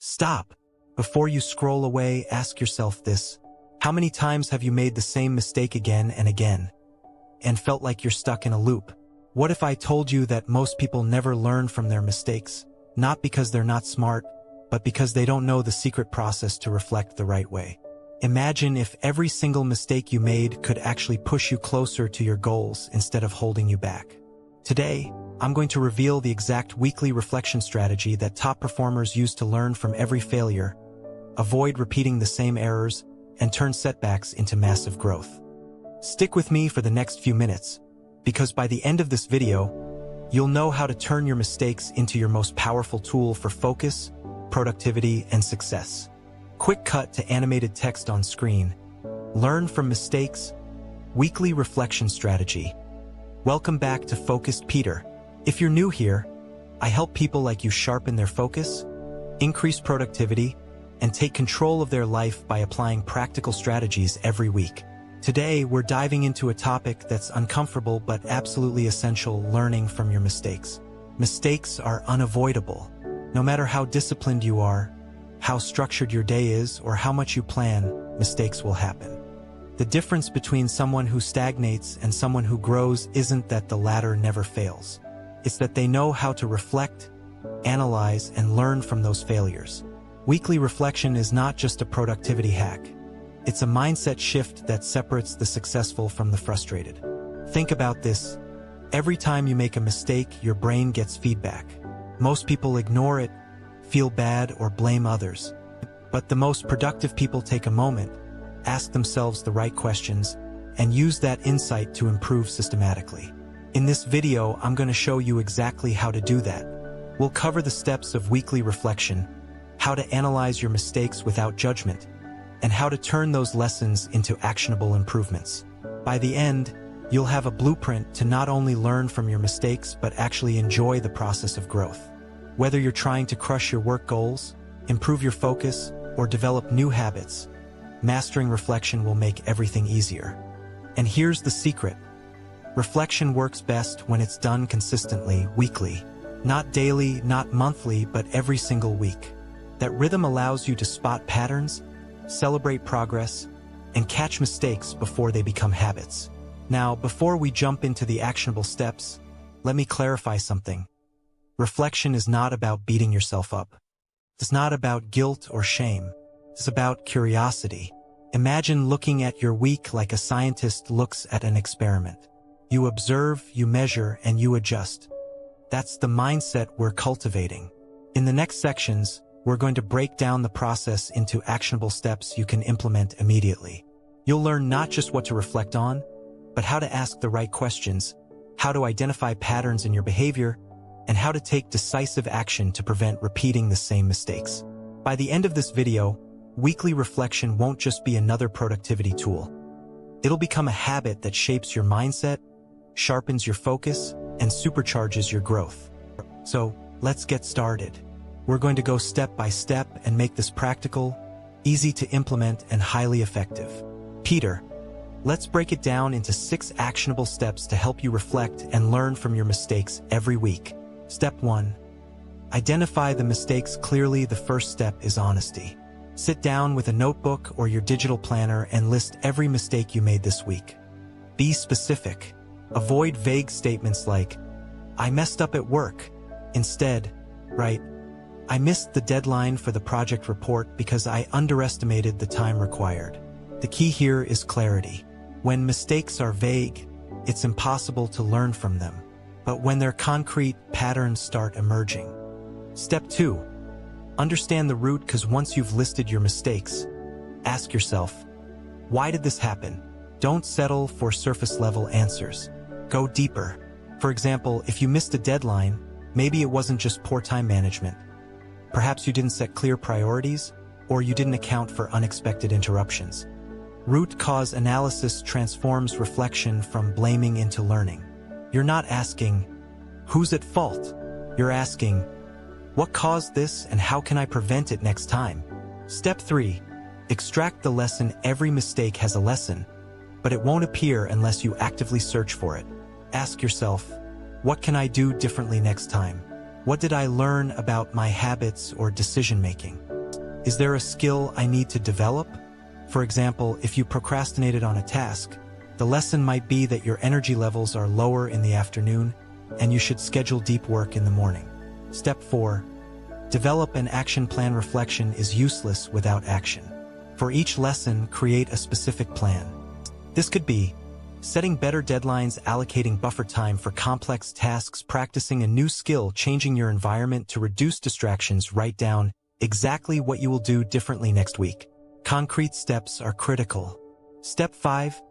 Stop. Before you scroll away, ask yourself this. How many times have you made the same mistake again and again, and felt like you're stuck in a loop? What if I told you that most people never learn from their mistakes, not because they're not smart, but because they don't know the secret process to reflect the right way? Imagine if every single mistake you made could actually push you closer to your goals instead of holding you back. Today, I'm going to reveal the exact weekly reflection strategy that top performers use to learn from every failure, avoid repeating the same errors, and turn setbacks into massive growth. Stick with me for the next few minutes, because by the end of this video, you'll know how to turn your mistakes into your most powerful tool for focus, productivity, and success. Quick cut to animated text on screen. Learn from mistakes. Weekly reflection strategy. Welcome back to Focused Peter. If you're new here, I help people like you sharpen their focus, increase productivity, and take control of their life by applying practical strategies every week. Today, we're diving into a topic that's uncomfortable but absolutely essential: learning from your mistakes. Mistakes are unavoidable. No matter how disciplined you are, how structured your day is, or how much you plan, mistakes will happen. The difference between someone who stagnates and someone who grows isn't that the latter never fails. It's that they know how to reflect, analyze, and learn from those failures. Weekly reflection is not just a productivity hack. It's a mindset shift that separates the successful from the frustrated. Think about this. Every time you make a mistake, your brain gets feedback. Most people ignore it, feel bad, or blame others. But the most productive people take a moment, ask themselves the right questions, and use that insight to improve systematically. In this video, I'm going to show you exactly how to do that. We'll cover the steps of weekly reflection, how to analyze your mistakes without judgment, and how to turn those lessons into actionable improvements. By the end, you'll have a blueprint to not only learn from your mistakes but actually enjoy the process of growth. Whether you're trying to crush your work goals, improve your focus, or develop new habits, mastering reflection will make everything easier. And here's the secret. Reflection works best when it's done consistently, weekly. Not daily, not monthly, but every single week. That rhythm allows you to spot patterns, celebrate progress, and catch mistakes before they become habits. Now, before we jump into the actionable steps, let me clarify something. Reflection is not about beating yourself up. It's not about guilt or shame. It's about curiosity. Imagine looking at your week like a scientist looks at an experiment. You observe, you measure, and you adjust. That's the mindset we're cultivating. In the next sections, we're going to break down the process into actionable steps you can implement immediately. You'll learn not just what to reflect on, but how to ask the right questions, how to identify patterns in your behavior, and how to take decisive action to prevent repeating the same mistakes. By the end of this video, weekly reflection won't just be another productivity tool. It'll become a habit that shapes your mindset, sharpens your focus, and supercharges your growth. So, let's get started. We're going to go step by step and make this practical, easy to implement, and highly effective. Peter, let's break it down into 6 actionable steps to help you reflect and learn from your mistakes every week. Step 1. Identify the mistakes clearly. The first step is honesty. Sit down with a notebook or your digital planner and list every mistake you made this week. Be specific. Avoid vague statements like, "I messed up at work." Instead, write, "I missed the deadline for the project report because I underestimated the time required." The key here is clarity. When mistakes are vague, it's impossible to learn from them. But when they're concrete, patterns start emerging. Step 2. Understand the root, because once you've listed your mistakes, ask yourself, why did this happen? Don't settle for surface-level answers. Go deeper. For example, if you missed a deadline, maybe it wasn't just poor time management. Perhaps you didn't set clear priorities, or you didn't account for unexpected interruptions. Root cause analysis transforms reflection from blaming into learning. You're not asking, who's at fault? You're asking, what caused this and how can I prevent it next time? Step 3. Extract the lesson. Every mistake has a lesson, but it won't appear unless you actively search for it. Ask yourself, what can I do differently next time? What did I learn about my habits or decision-making? Is there a skill I need to develop? For example, if you procrastinated on a task, the lesson might be that your energy levels are lower in the afternoon and you should schedule deep work in the morning. Step 4. Develop an action plan. Reflection is useless without action. For each lesson, create a specific plan. This could be setting better deadlines, allocating buffer time for complex tasks, practicing a new skill, changing your environment to reduce distractions. Write down exactly what you will do differently next week. Concrete steps are critical. Step 5.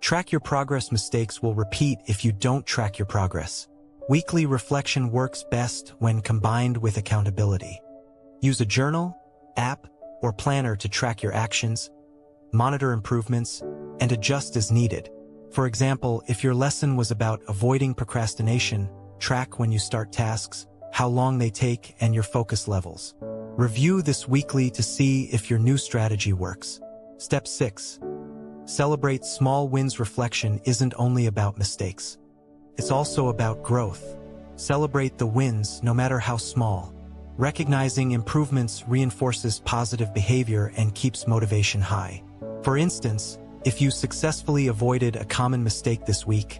Track your progress. Mistakes will repeat if you don't track your progress. Weekly reflection works best when combined with accountability. Use a journal, app, or planner to track your actions, monitor improvements, and adjust as needed. For example, if your lesson was about avoiding procrastination, track when you start tasks, how long they take, and your focus levels. Review this weekly to see if your new strategy works. Step 6. Celebrate small wins. Reflection isn't only about mistakes. It's also about growth. Celebrate the wins, no matter how small. Recognizing improvements reinforces positive behavior and keeps motivation high. For instance, if you successfully avoided a common mistake this week,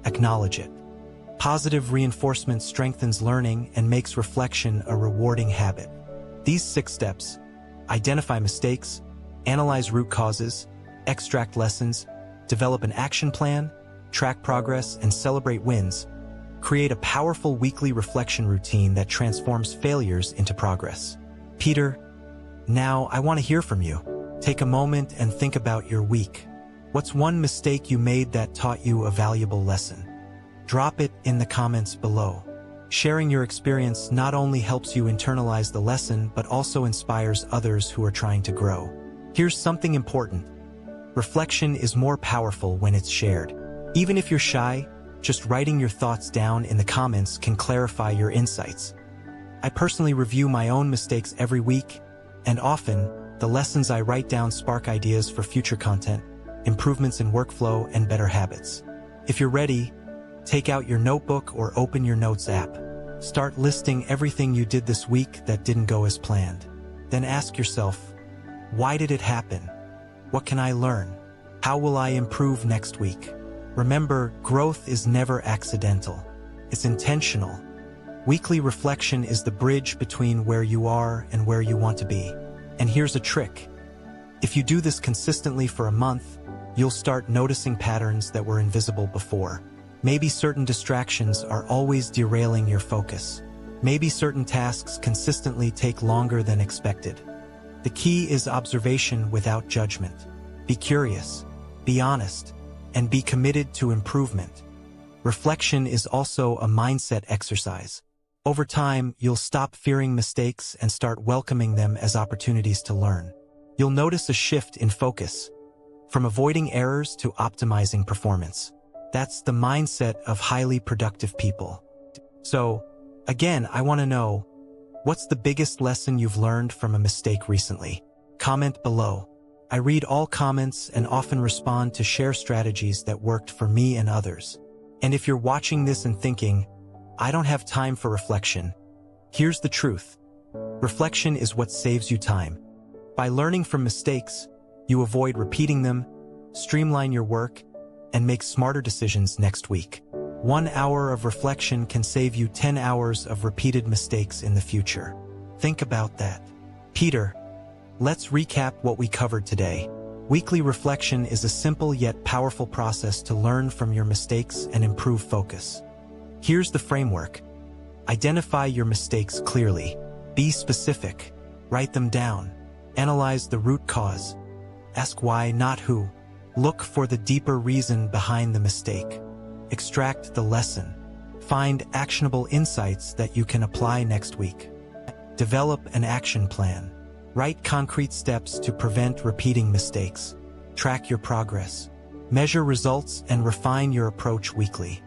acknowledge it. Positive reinforcement strengthens learning and makes reflection a rewarding habit. These 6 steps: identify mistakes, analyze root causes, extract lessons, develop an action plan, track progress, and celebrate wins, create a powerful weekly reflection routine that transforms failures into progress. Peter, now I want to hear from you. Take a moment and think about your week. What's one mistake you made that taught you a valuable lesson? Drop it in the comments below. Sharing your experience not only helps you internalize the lesson, but also inspires others who are trying to grow. Here's something important. Reflection is more powerful when it's shared. Even if you're shy, just writing your thoughts down in the comments can clarify your insights. I personally review my own mistakes every week, and often, the lessons I write down spark ideas for future content, improvements in workflow, and better habits. If you're ready, take out your notebook or open your notes app. Start listing everything you did this week that didn't go as planned. Then ask yourself, why did it happen? What can I learn? How will I improve next week? Remember, growth is never accidental. It's intentional. Weekly reflection is the bridge between where you are and where you want to be. And here's a trick. If you do this consistently for a month, you'll start noticing patterns that were invisible before. Maybe certain distractions are always derailing your focus. Maybe certain tasks consistently take longer than expected. The key is observation without judgment. Be curious, be honest, and be committed to improvement. Reflection is also a mindset exercise. Over time, you'll stop fearing mistakes and start welcoming them as opportunities to learn. You'll notice a shift in focus, from avoiding errors to optimizing performance. That's the mindset of highly productive people. So, again, I want to know, what's the biggest lesson you've learned from a mistake recently? Comment below. I read all comments and often respond to share strategies that worked for me and others. And if you're watching this and thinking, I don't have time for reflection, here's the truth. Reflection is what saves you time. By learning from mistakes, you avoid repeating them, streamline your work, and make smarter decisions next week. 1 hour of reflection can save you 10 hours of repeated mistakes in the future. Think about that. Peter, let's recap what we covered today. Weekly reflection is a simple yet powerful process to learn from your mistakes and improve focus. Here's the framework. Identify your mistakes clearly. Be specific. Write them down. Analyze the root cause. Ask why, not who. Look for the deeper reason behind the mistake. Extract the lesson. Find actionable insights that you can apply next week. Develop an action plan. Write concrete steps to prevent repeating mistakes. Track your progress. Measure results and refine your approach weekly.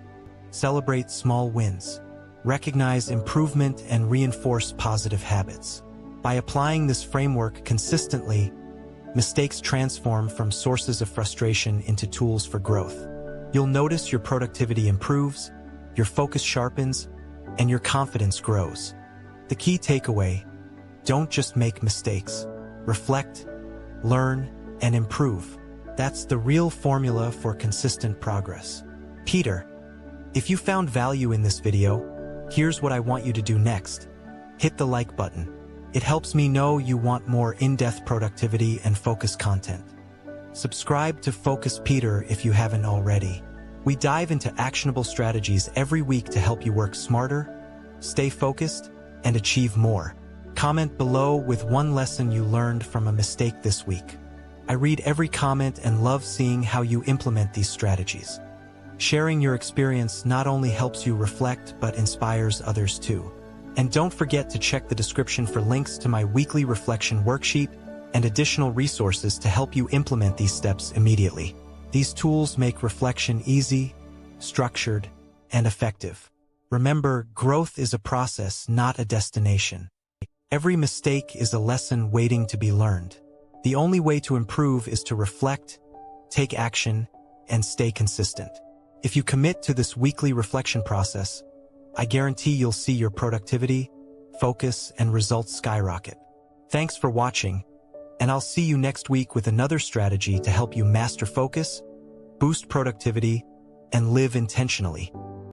Celebrate small wins. Recognize improvement and reinforce positive habits. By applying this framework consistently, mistakes transform from sources of frustration into tools for growth. You'll notice your productivity improves, your focus sharpens, and your confidence grows. The key takeaway: don't just make mistakes. Reflect, learn, and improve. That's the real formula for consistent progress. Peter, if you found value in this video, here's what I want you to do next. Hit the like button. It helps me know you want more in-depth productivity and focus content. Subscribe to Focus Peter if you haven't already. We dive into actionable strategies every week to help you work smarter, stay focused, and achieve more. Comment below with one lesson you learned from a mistake this week. I read every comment and love seeing how you implement these strategies. Sharing your experience not only helps you reflect but inspires others too. And don't forget to check the description for links to my weekly reflection worksheet and additional resources to help you implement these steps immediately. These tools make reflection easy, structured, and effective. Remember, growth is a process, not a destination. Every mistake is a lesson waiting to be learned. The only way to improve is to reflect, take action, and stay consistent. If you commit to this weekly reflection process, I guarantee you'll see your productivity, focus, and results skyrocket. Thanks for watching, and I'll see you next week with another strategy to help you master focus, boost productivity, and live intentionally.